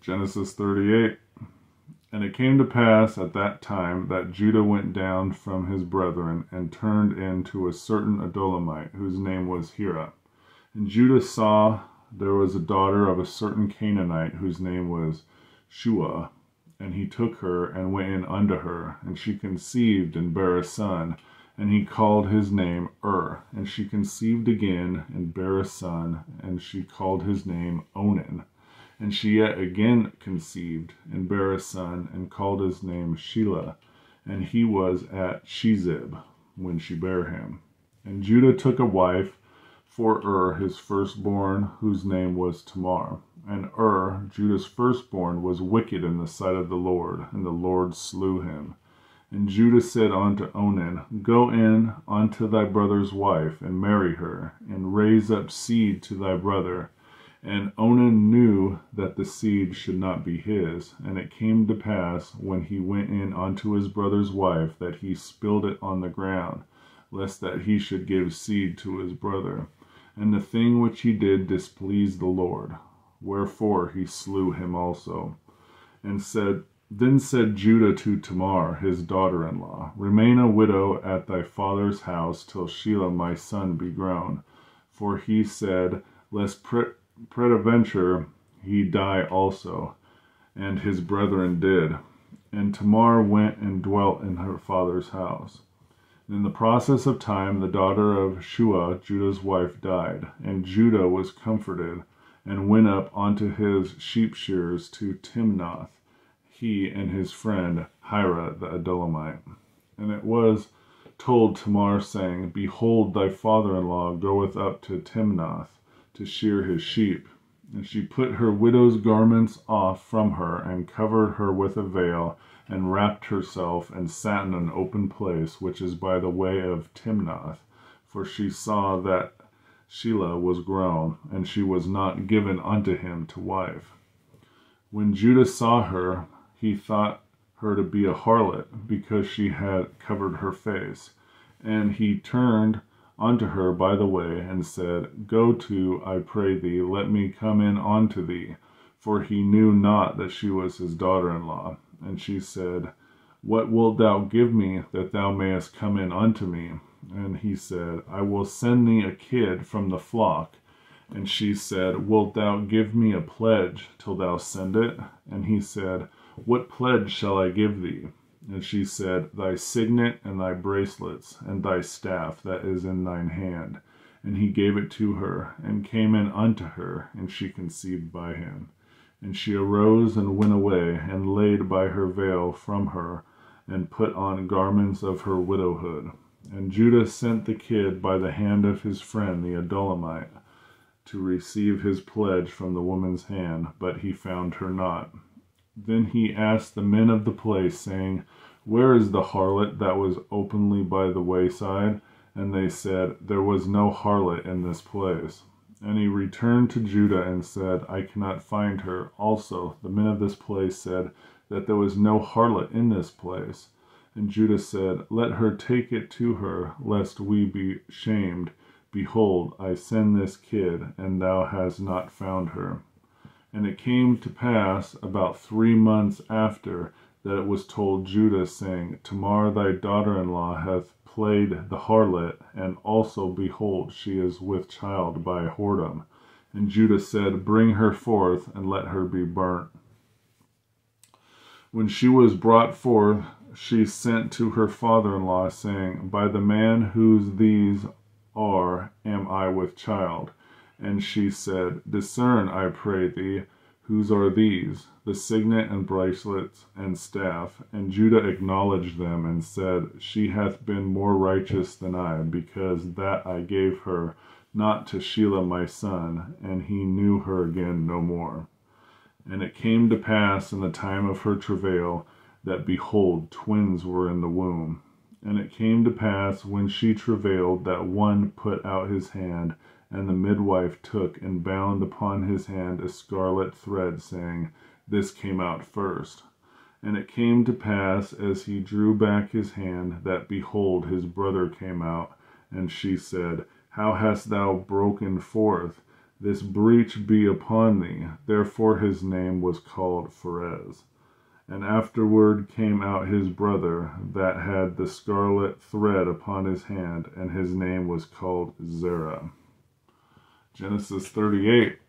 Genesis 38. And it came to pass at that time that Judah went down from his brethren and turned in to a certain Adullamite, whose name was Hira. And Judah saw there was a daughter of a certain Canaanite, whose name was Shua. And he took her and went in unto her, and she conceived and bare a son, and he called his name And she conceived again and bare a son, and she called his name Onan. And she yet again conceived and bare a son, and called his name Shelah. And he was at Shezib when she bare him. And Judah took a wife for his firstborn, whose name was Tamar. And Judah's firstborn, was wicked in the sight of the Lord, and the Lord slew him. And Judah said unto Onan, Go in unto thy brother's wife, and marry her, and raise up seed to thy brother. And Onan knew that the seed should not be his. And it came to pass, when he went in unto his brother's wife, that he spilled it on the ground, lest that he should give seed to his brother. And the thing which he did displeased the Lord. Wherefore he slew him also. Then said Judah to Tamar, his daughter-in-law, Remain a widow at thy father's house till Shelah my son be grown. For he said, Lest peradventure he die also. And his brethren did. And Tamar went and dwelt in her father's house. And in the process of time, the daughter of Shua, Judah's wife, died. And Judah was comforted, and went up unto his sheep shearers to Timnath, he and his friend Hira the Adullamite. And it was told Tamar, saying, Behold, thy father-in-law goeth up to Timnath to shear his sheep. And she put her widow's garments off from her, and covered her with a veil, and wrapped herself, and sat in an open place, which is by the way of Timnath. For she saw that Shelah was grown, and she was not given unto him to wife. When Judah saw her, he thought her to be a harlot, because she had covered her face. And he turned unto her by the way, and said, Go to, I pray thee, let me come in unto thee. For he knew not that she was his daughter-in-law. And she said, What wilt thou give me, that thou mayest come in unto me? And he said, I will send thee a kid from the flock. And she said, Wilt thou give me a pledge till thou send it? And he said, What pledge shall I give thee? And she said, Thy signet, and thy bracelets, and thy staff that is in thine hand. And he gave it to her, and came in unto her, and she conceived by him. And she arose and went away, and laid by her veil from her, and put on garments of her widowhood. And Judah sent the kid by the hand of his friend the Adullamite, to receive his pledge from the woman's hand, but he found her not. Then he asked the men of the place, saying, Where is the harlot that was openly by the wayside? And they said, There was no harlot in this place. And he returned to Judah and said, I cannot find her. Also the men of this place said that there was no harlot in this place. And Judah said, Let her take it to her, lest we be shamed. Behold, I send this kid, and thou hast not found her. And it came to pass about 3 months after, that it was told Judah, saying, Tamar thy daughter-in-law hath played the harlot, and also, behold, she is with child by whoredom. And Judah said, Bring her forth, and let her be burnt. When she was brought forth, she sent to her father-in-law, saying, By the man whose these are, am I with child. And she said, Discern, I pray thee, whose are these, the signet and bracelets and staff? And Judah acknowledged them, and said, She hath been more righteous than I, because that I gave her not to Shelah my son. And he knew her again no more. And it came to pass in the time of her travail, that, behold, twins were in the womb. And it came to pass, when she travailed, that one put out his hand, and the midwife took and bound upon his hand a scarlet thread, saying, This came out first. And it came to pass, as he drew back his hand, that, behold, his brother came out. And she said, How hast thou broken forth? this breach be upon thee. Therefore his name was called Pharez. And afterward came out his brother that had the scarlet thread upon his hand, and his name was called Zerah. Genesis 38.